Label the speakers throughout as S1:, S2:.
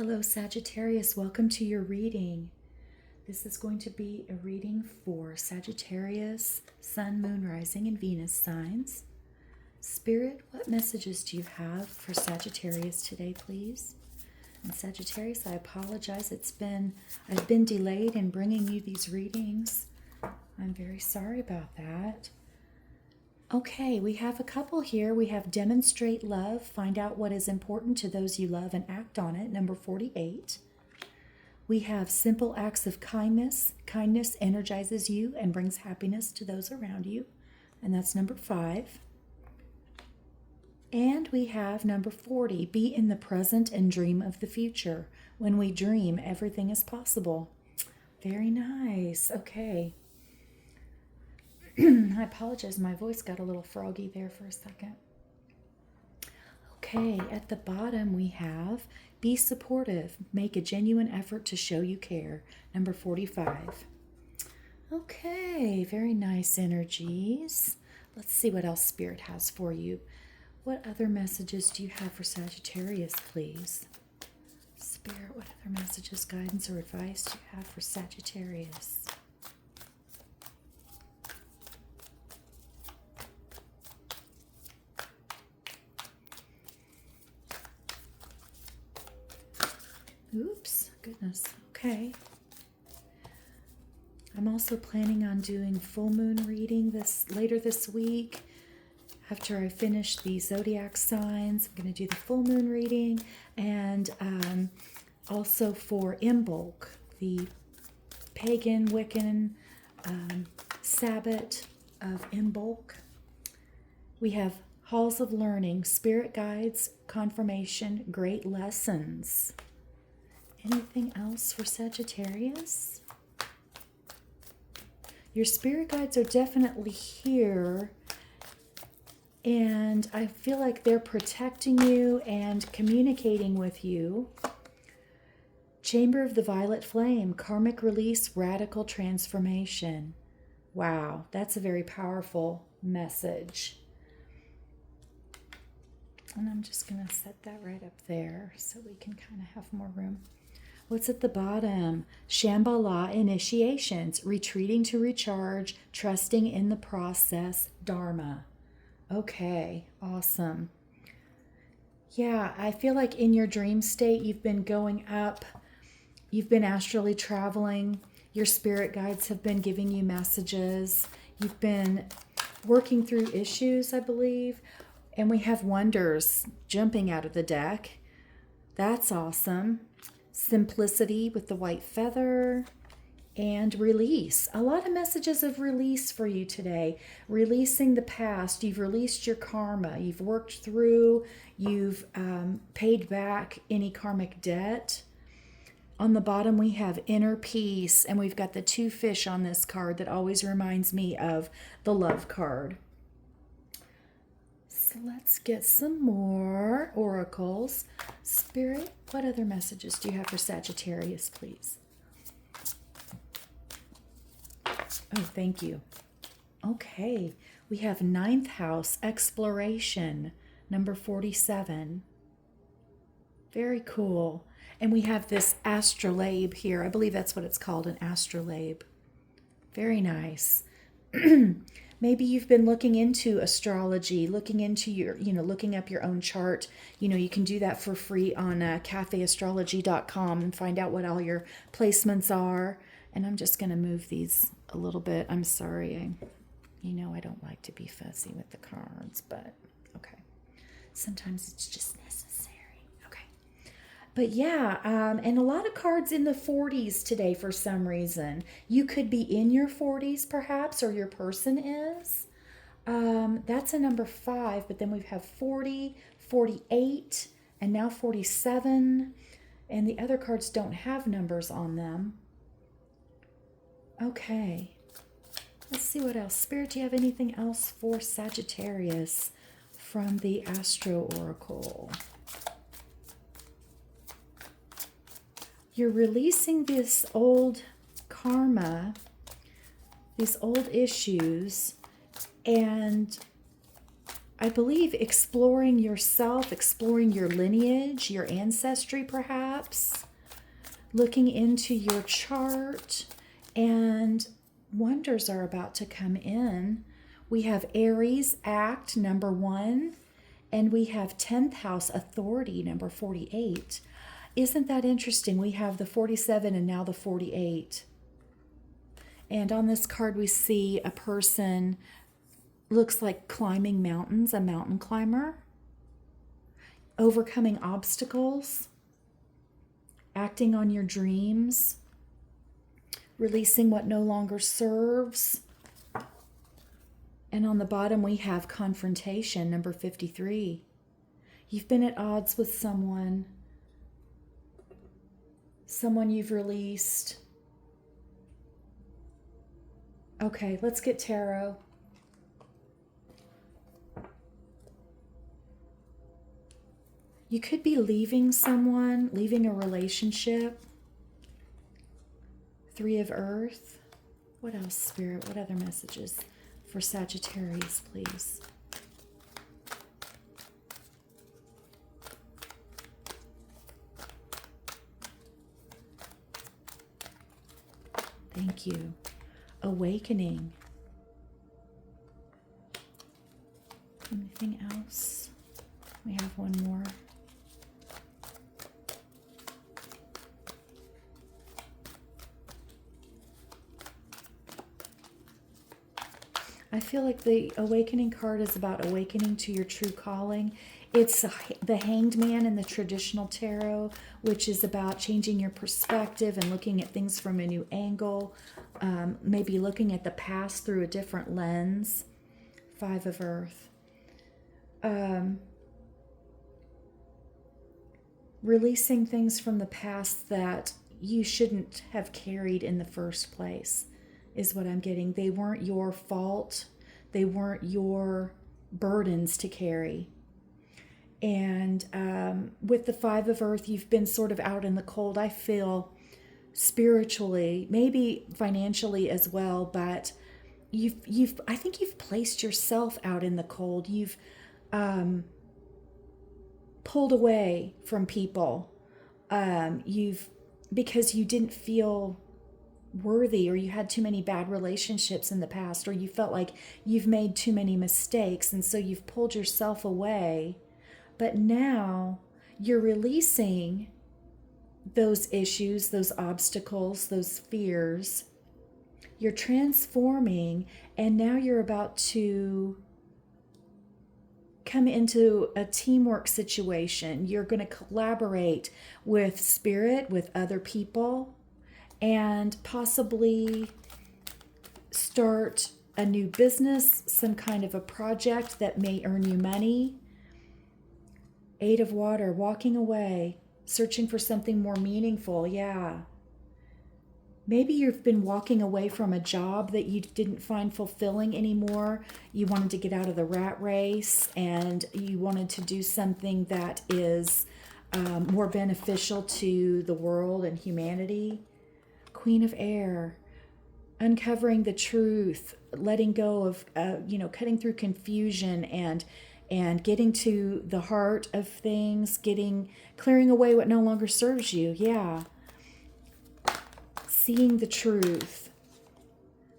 S1: Hello, Sagittarius. Welcome to your reading. This is going to be a reading for Sagittarius, Sun, Moon, Rising, and Venus signs. Spirit, what messages do you have for Sagittarius today, please? And Sagittarius, I apologize. I've been delayed in bringing you these readings. I'm very sorry about that. Okay, we have a couple here. We have demonstrate love, find out what is important to those you love and act on it, number 48. We have simple acts of kindness. Kindness energizes you and brings happiness to those around you, and that's number 5. And we have number 40, be in the present and dream of the future. When we dream, everything is possible. Very nice. Okay. I apologize, my voice got a little froggy there for a second. Okay, at the bottom we have be supportive, make a genuine effort to show you care, number 45. Okay, very nice energies. Let's see what else Spirit has for you. What other messages do you have for Sagittarius, please? Spirit, what other messages, guidance, or advice do you have for Sagittarius? Oops, goodness. Okay. I'm also planning on doing full moon reading later this week. After I finish the zodiac signs, I'm going to do the full moon reading, and also for Imbolc, the pagan Wiccan Sabbath of Imbolc. We have halls of learning, spirit guides, confirmation, great lessons. Anything else for Sagittarius? Your spirit guides are definitely here, and I feel like they're protecting you and communicating with you. Chamber of the Violet Flame, karmic release, radical transformation. Wow, that's a very powerful message. And I'm just going to set that right up there so we can kind of have more room. What's at the bottom? Shambhala initiations, retreating to recharge, trusting in the process, Dharma. Okay, awesome. Yeah, I feel like in your dream state, you've been going up, you've been astrally traveling, your spirit guides have been giving you messages, you've been working through issues, I believe, and we have wonders jumping out of the deck. That's awesome. Simplicity with the white feather, and release. A lot of messages of release for you today. Releasing the past. You've released your karma. You've worked through. You've paid back any karmic debt. On the bottom we have inner peace, and we've got the 2 fish on this card that always reminds me of the love card. So let's get some more oracles. Spirit, what other messages do you have for Sagittarius, please? Oh, thank you. Okay, we have 9th house, exploration, number 47. Very cool. And we have this astrolabe here. I believe that's what it's called, an astrolabe. Very nice. Maybe you've been looking into astrology, looking into looking up your own chart. You can do that for free on cafeastrology.com and find out what all your placements are. And I'm just going to move these a little bit. I'm sorry. I don't like to be fussy with the cards, but okay. Sometimes it's just necessary. Okay. But yeah, and a lot of cards in the 40s today for some reason. You could be in your 40s perhaps, or your person is. That's a number 5, but then we have 40, 48, and now 47. And the other cards don't have numbers on them. Okay. Let's see what else. Spirit, do you have anything else for Sagittarius from the Astro Oracle? You're releasing this old karma, these old issues, and I believe exploring yourself, exploring your lineage, your ancestry perhaps, looking into your chart, and wonders are about to come in. We have Aries, Act, number 1, and we have 10th house, Authority, number 48. Isn't that interesting? We have the 47 and now the 48. And on this card we see a person, looks like climbing mountains, a mountain climber, overcoming obstacles, acting on your dreams, releasing what no longer serves. And on the bottom we have confrontation, number 53. You've been at odds with someone you've released. Okay, let's get tarot. You could be leaving someone, leaving a relationship. 3 of Earth. What else, Spirit? What other messages for Sagittarius, please? Thank you. Awakening. Anything else? We have one more. I feel like the awakening card is about awakening to your true calling. It's the Hanged Man in the traditional tarot, which is about changing your perspective and looking at things from a new angle, maybe looking at the past through a different lens. 5 of Earth. Releasing things from the past that you shouldn't have carried in the first place is what I'm getting. They weren't your fault. They weren't your burdens to carry. And with the 5 of Earth, you've been sort of out in the cold, I feel, spiritually, maybe financially as well, but I think you've placed yourself out in the cold. You've pulled away from people. Because you didn't feel worthy, or you had too many bad relationships in the past, or you felt like you've made too many mistakes, and so you've pulled yourself away. But now you're releasing those issues, those obstacles, those fears. You're transforming, and now you're about to come into a teamwork situation. You're going to collaborate with Spirit, with other people, and possibly start a new business, some kind of a project that may earn you money. 8 of Water, walking away, searching for something more meaningful. Yeah. Maybe you've been walking away from a job that you didn't find fulfilling anymore. You wanted to get out of the rat race, and you wanted to do something that is more beneficial to the world and humanity. Queen of Air, uncovering the truth, letting go of, cutting through confusion and getting to the heart of things, clearing away what no longer serves you. Yeah. Seeing the truth.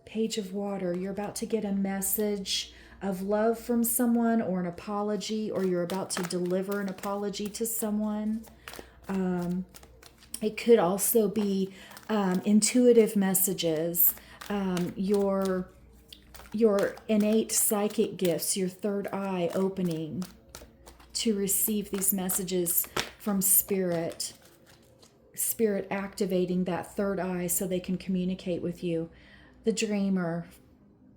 S1: Page of Water, you're about to get a message of love from someone, or an apology, or you're about to deliver an apology to someone. It could also be intuitive messages, your innate psychic gifts, your third eye opening to receive these messages from Spirit. Spirit activating that third eye so they can communicate with you. The Dreamer,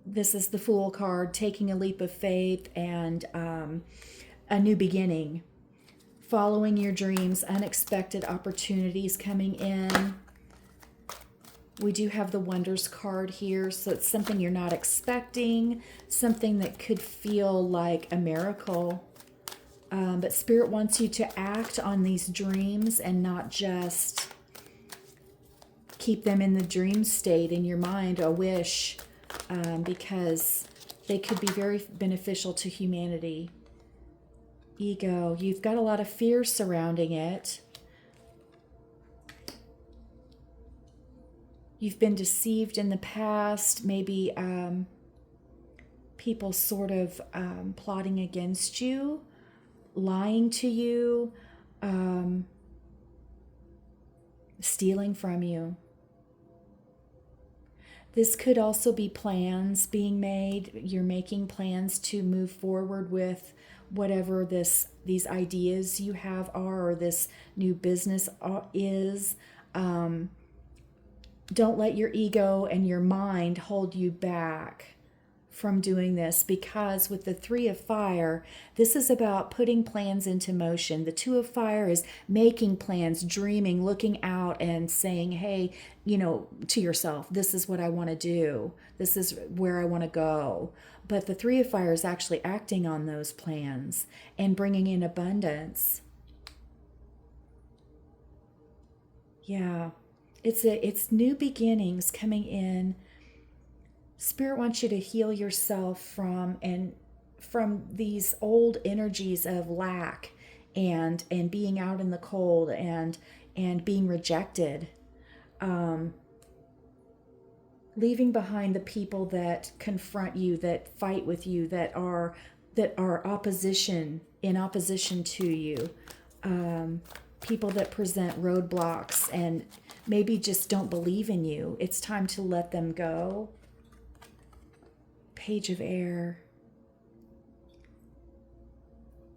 S1: this is the Fool card, taking a leap of faith and a new beginning. Following your dreams, unexpected opportunities coming in. We do have the Wonders card here, so it's something you're not expecting, something that could feel like a miracle. But Spirit wants you to act on these dreams and not just keep them in the dream state in your mind, a wish, because they could be very beneficial to humanity. Ego. You've got a lot of fear surrounding it. You've been deceived in the past. Maybe people sort of plotting against you, lying to you, stealing from you. This could also be plans being made. You're making plans to move forward with whatever these ideas you have are, or this new business is. Don't let your ego and your mind hold you back from doing this, because with the Three of Fire, this is about putting plans into motion. The Two of Fire is making plans, dreaming, looking out and saying, hey, to yourself, this is what I want to do. This is where I want to go. But the Three of Fire is actually acting on those plans and bringing in abundance. Yeah, it's new beginnings coming in. Spirit wants you to heal yourself from these old energies of lack and being out in the cold and being rejected. Leaving behind the people that confront you, that fight with you, that are in opposition to you. People that present roadblocks and maybe just don't believe in you. It's time to let them go. Page of Air.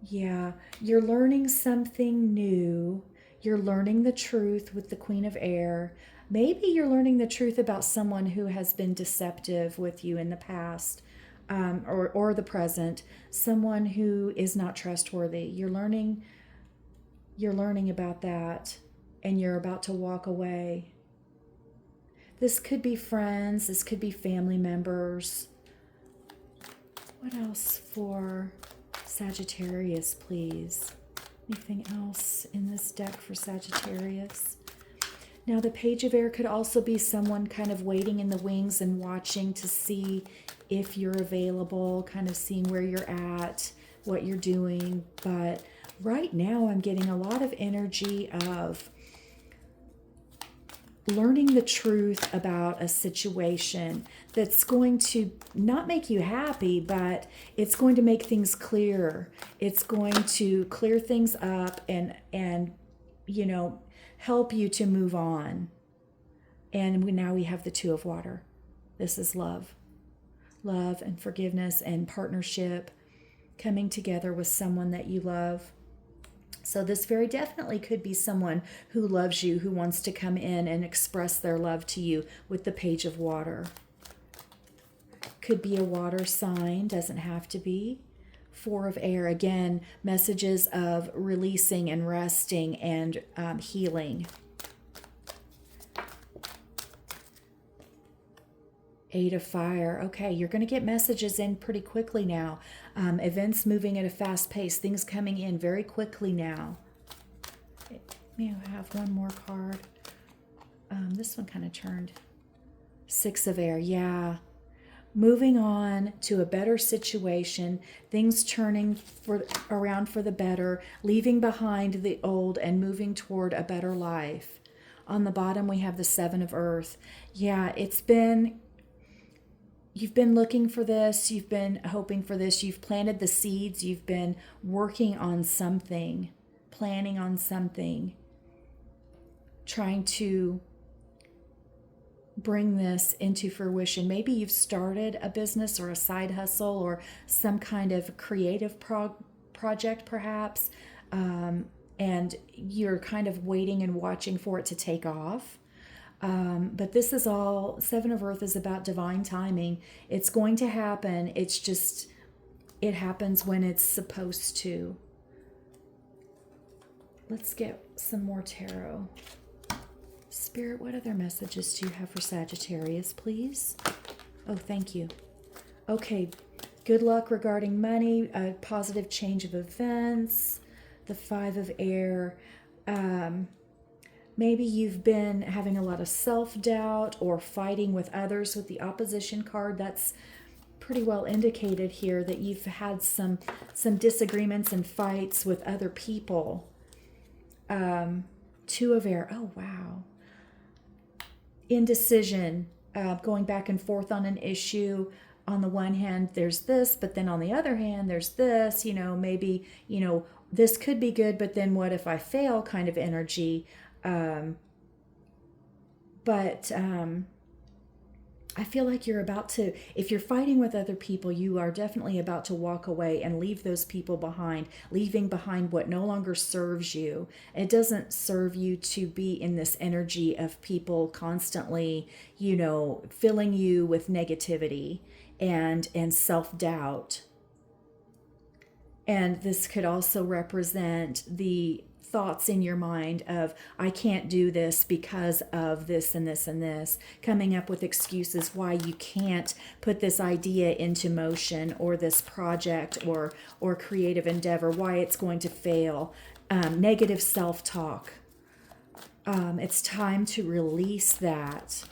S1: Yeah, you're learning something new. You're learning the truth with the Queen of Air. Maybe you're learning the truth about someone who has been deceptive with you in the past, or the present. Someone who is not trustworthy. You're learning about that, and you're about to walk away. This could be friends. This could be family members. What else for Sagittarius, please? Anything else in this deck for Sagittarius? Now, the Page of Air could also be someone kind of waiting in the wings and watching to see if you're available, kind of seeing where you're at, what you're doing. But right now, I'm getting a lot of energy of learning the truth about a situation that's going to not make you happy, but it's going to make things clearer. It's going to clear things up and help you to move on. And now we have the Two of Water. This is love. Love and forgiveness and partnership, coming together with someone that you love. So this very definitely could be someone who loves you, who wants to come in and express their love to you with the Page of Water. Could be a water sign, doesn't have to be. Four of Air, again, messages of releasing and resting and healing. Eight of Fire. Okay, you're going to get messages in pretty quickly now. Events moving at a fast pace. Things coming in very quickly now. May I have one more card? This one kind of turned. Six of Air. Yeah. Moving on to a better situation. Things turning around for the better. Leaving behind the old and moving toward a better life. On the bottom, we have the Seven of Earth. Yeah, you've been looking for this, you've been hoping for this, you've planted the seeds, you've been working on something, planning on something, trying to bring this into fruition. Maybe you've started a business or a side hustle or some kind of creative project perhaps, and you're kind of waiting and watching for it to take off. But this is all, Seven of Earth is about divine timing. It's going to happen. It's just, it happens when it's supposed to. Let's get some more tarot. Spirit, what other messages do you have for Sagittarius, please? Oh, thank you. Okay, good luck regarding money, a positive change of events, the Five of Air. Maybe you've been having a lot of self-doubt or fighting with others with the opposition card. That's pretty well indicated here that you've had some disagreements and fights with other people. Two of air. Oh, wow. Indecision, going back and forth on an issue. On the one hand, there's this, but then on the other hand, there's this, maybe, this could be good, but then what if I fail kind of energy. But I feel like you're about to, if you're fighting with other people, you are definitely about to walk away and leave those people behind, leaving behind what no longer serves you. It doesn't serve you to be in this energy of people constantly, filling you with negativity and self-doubt. And this could also represent the thoughts in your mind of, I can't do this because of this and this and this, coming up with excuses why you can't put this idea into motion, or this project or creative endeavor, why it's going to fail. Negative self-talk. It's time to release that.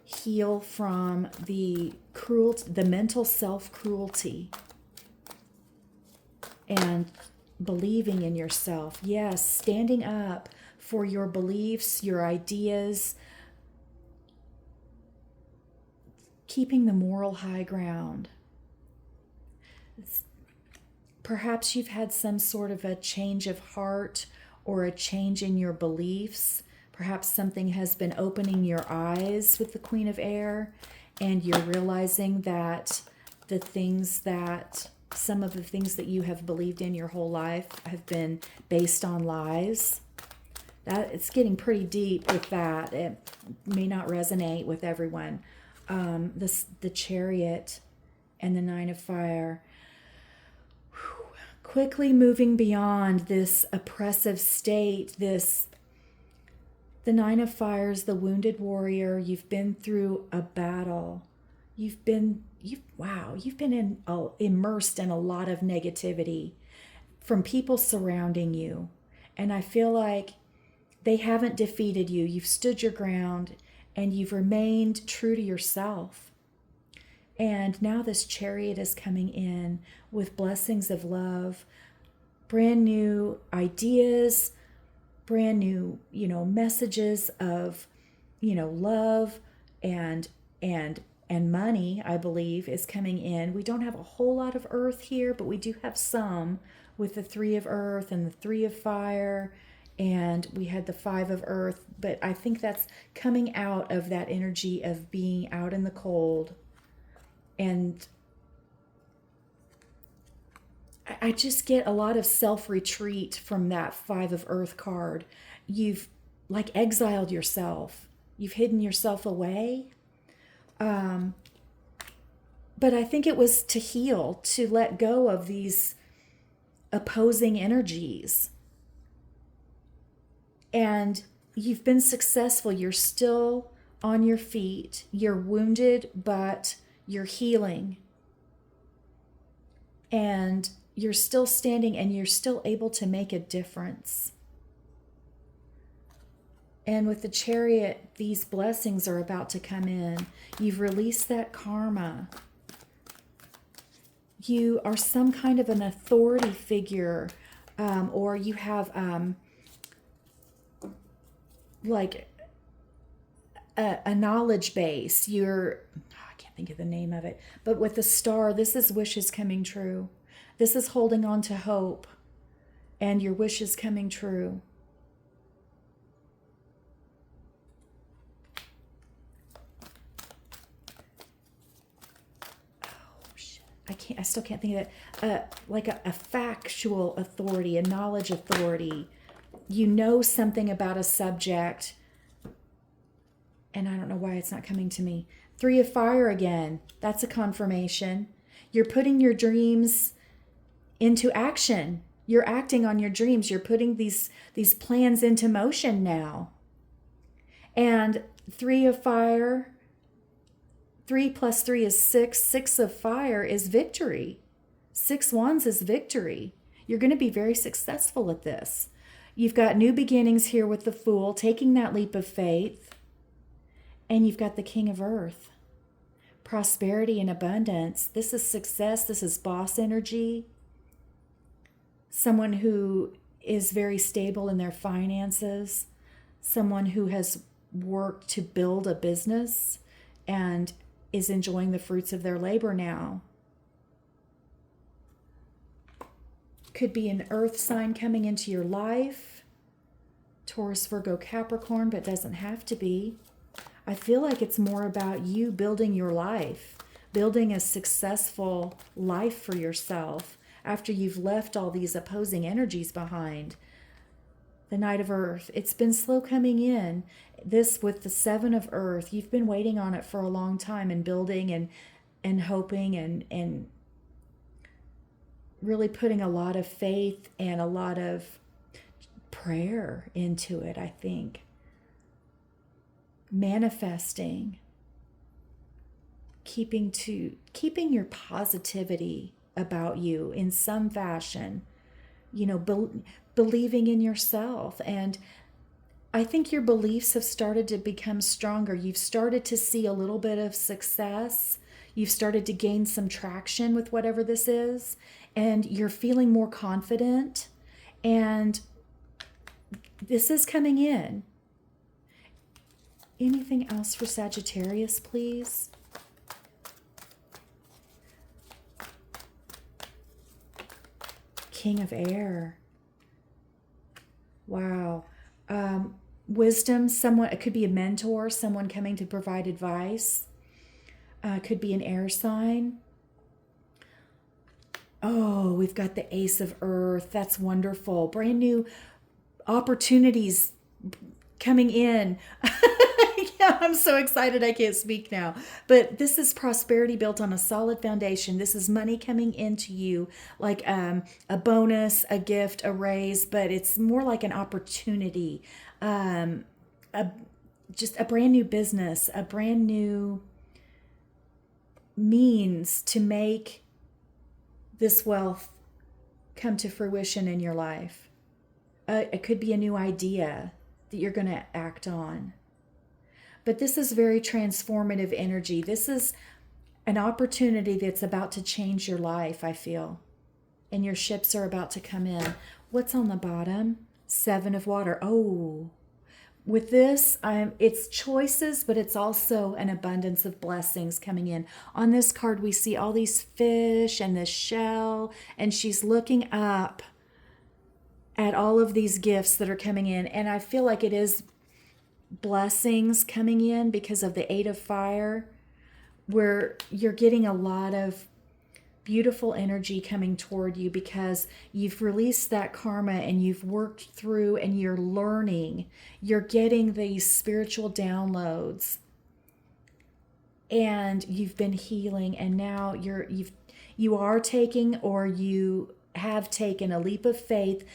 S1: Heal from the mental self-cruelty, and believing in yourself. Yes, standing up for your beliefs, your ideas, keeping the moral high ground. Perhaps you've had some sort of a change of heart or a change in your beliefs. Perhaps something has been opening your eyes with the Queen of Air, and you're realizing that some of the things that you have believed in your whole life have been based on lies. That it's getting pretty deep with that. It may not resonate with everyone. The Chariot and the Nine of Fire. Quickly moving beyond this oppressive state, the Nine of Fire is the wounded warrior. You've been through a battle. You've been immersed in a lot of negativity from people surrounding you. And I feel like they haven't defeated you. You've stood your ground and you've remained true to yourself. And now this Chariot is coming in with blessings of love, brand new ideas, brand new, messages of, love and money, I believe, is coming in. We don't have a whole lot of earth here, but we do have some with the 3 of earth and the 3 of fire, and we had the 5 of earth. But I think that's coming out of that energy of being out in the cold. And I just get a lot of self-retreat from that 5 of earth card. You've exiled yourself. You've hidden yourself away. But I think it was to heal, to let go of these opposing energies. And you've been successful. You're still on your feet. You're wounded, but you're healing. And you're still standing, and you're still able to make a difference. And with the Chariot, these blessings are about to come in. You've released that karma. You are some kind of an authority figure, or you have a knowledge base. I can't think of the name of it. But with the star, this is wishes coming true. This is holding on to hope, and your wishes coming true. I still can't think of it. Like a factual authority, a knowledge authority. You know something about a subject, and I don't know why it's not coming to me. 3 of fire again. That's a confirmation. You're putting your dreams into action. You're acting on your dreams. You're putting these plans into motion now. And 3 of fire, 3 plus 3 is 6. 6 of fire is victory. 6 wands is victory. You're going to be very successful at this. You've got new beginnings here with the Fool, taking that leap of faith. And you've got the King of Earth. prosperity and abundance. This is success. This is boss energy. Someone who is very stable in their finances. Someone who has worked to build a business and is enjoying the fruits of their labor now. Could be an earth sign coming into your life. Taurus, Virgo, Capricorn, but doesn't have to be. I feel like it's more about you building your life, building a successful life for yourself after you've left all these opposing energies behind. The Knight of Earth, it's been slow coming in. This with the Seven of Earth, you've been waiting on it for a long time and building and hoping and really putting a lot of faith and a lot of prayer into it, I think. Manifesting, keeping your positivity about you in some fashion, believing in yourself. And I think your beliefs have started to become stronger. You've started to see a little bit of success. You've started to gain some traction with whatever this is, and you're feeling more confident, and this is coming in. Anything else for Sagittarius, please? King of Air. Wow. Wisdom, someone, it could be a mentor, someone coming to provide advice. Could be an air sign. Oh, we've got the Ace of Earth. That's wonderful. Brand new opportunities coming in. Yeah, I'm so excited I can't speak now. But this is prosperity built on a solid foundation. This is money coming into you like a bonus, a gift, a raise, but it's more like an opportunity, just a brand new business, a brand new means to make this wealth come to fruition in your life. It could be a new idea that you're going to act on. But this is very transformative energy. This is an opportunity that's about to change your life, I feel. And your ships are about to come in. What's on the bottom? Seven of Water. Oh, with this, it's choices, but it's also an abundance of blessings coming in. On this card, we see all these fish and this shell, and she's looking up at all of these gifts that are coming in. And I feel like it is blessings coming in because of the Eight of Fire, where you're getting a lot of beautiful energy coming toward you because you've released that karma and you've worked through and you're learning. You're getting these spiritual downloads and you've been healing, and now you are taking, or you have taken, a leap of faith,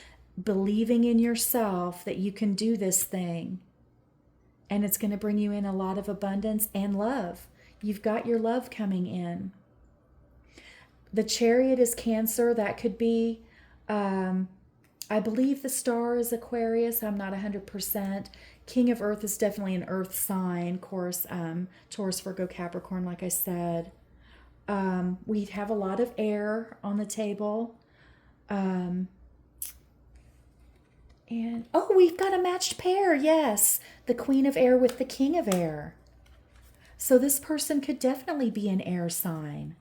S1: believing in yourself that you can do this thing. And it's going to bring you in a lot of abundance and love. You've got your love coming in. The Chariot is Cancer. That could be, I believe the star is Aquarius. I'm not 100%. King of Earth is definitely an earth sign. Of course, Taurus, Virgo, Capricorn, like I said. We have a lot of air on the table. And, oh, we've got a matched pair. Yes. The Queen of Air with the King of Air. So this person could definitely be an air sign.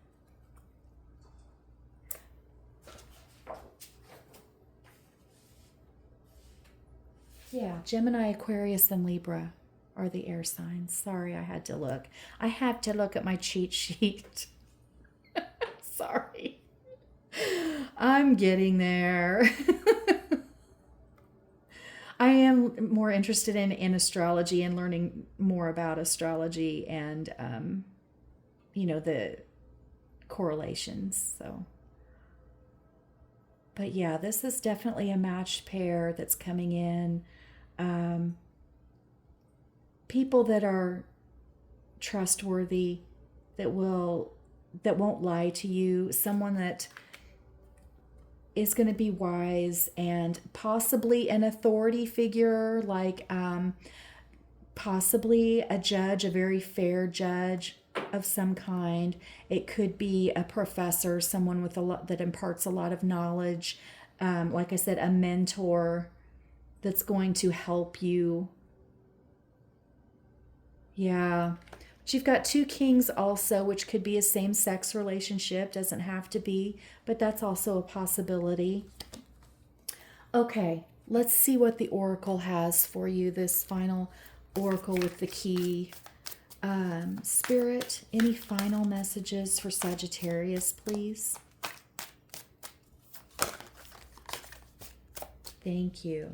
S1: Yeah, Gemini, Aquarius, and Libra are the air signs. Sorry, I had to look. I had to look at my cheat sheet. Sorry. I'm getting there. I am more interested in astrology and learning more about astrology and, the correlations. So, but yeah, this is definitely a matched pair that's coming in. People that are trustworthy, that won't lie to you, someone that is going to be wise, and possibly an authority figure, like possibly a judge, a very fair judge, of some kind. It could be a professor, someone with a lot that imparts a lot of knowledge. Like I said, a mentor that's going to help you. Yeah. But you've got two kings also, which could be a same-sex relationship. Doesn't have to be, but that's also a possibility. Okay, let's see what the oracle has for you, this final oracle with the key. Spirit, any final messages for Sagittarius, please? Thank you.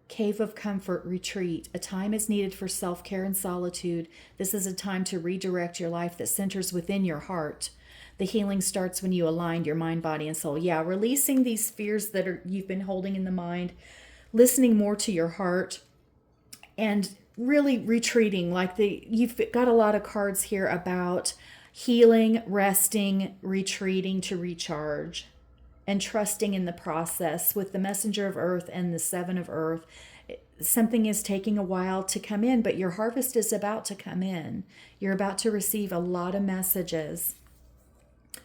S1: Cave of comfort, retreat. A time is needed for self-care and solitude. This is a time to redirect your life that centers within your heart. The healing starts when you align your mind, body, and soul. Yeah, releasing these fears that you've been holding in the mind, listening more to your heart, and really retreating. You've got a lot of cards here about healing, resting, retreating to recharge, and trusting in the process. With the Messenger of Earth and the Seven of Earth, something is taking a while to come in, but your harvest is about to come in. You're about to receive a lot of messages.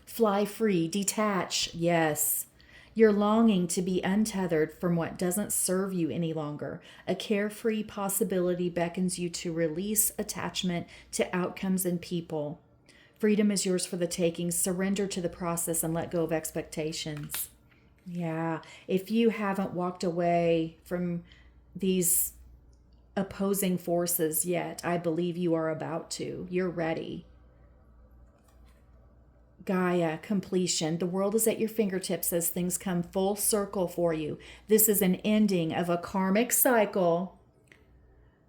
S1: Fly free, detach, yes. You're longing to be untethered from what doesn't serve you any longer. A carefree possibility beckons you to release attachment to outcomes and people. Freedom is yours for the taking. Surrender to the process and let go of expectations. Yeah, if you haven't walked away from these opposing forces yet, I believe you are about to. You're ready. Gaia, completion. The world is at your fingertips as things come full circle for you. This is an ending of a karmic cycle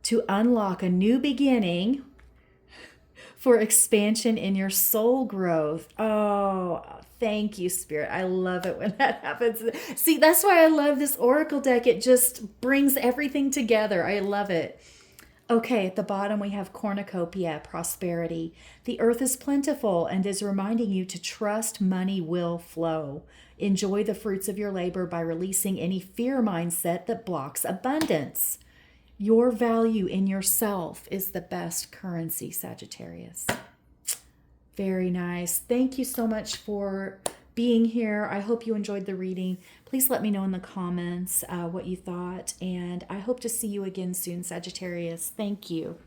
S1: to unlock a new beginning for expansion in your soul growth. Oh, thank you, Spirit. I love it when that happens. See, that's why I love this Oracle deck. It just brings everything together. I love it. Okay, at the bottom we have cornucopia, prosperity. The earth is plentiful and is reminding you to trust money will flow. Enjoy the fruits of your labor by releasing any fear mindset that blocks abundance. Your value in yourself is the best currency, Sagittarius. Very nice. Thank you so much for being here. I hope you enjoyed the reading. Please let me know in the comments what you thought, and I hope to see you again soon, Sagittarius. Thank you.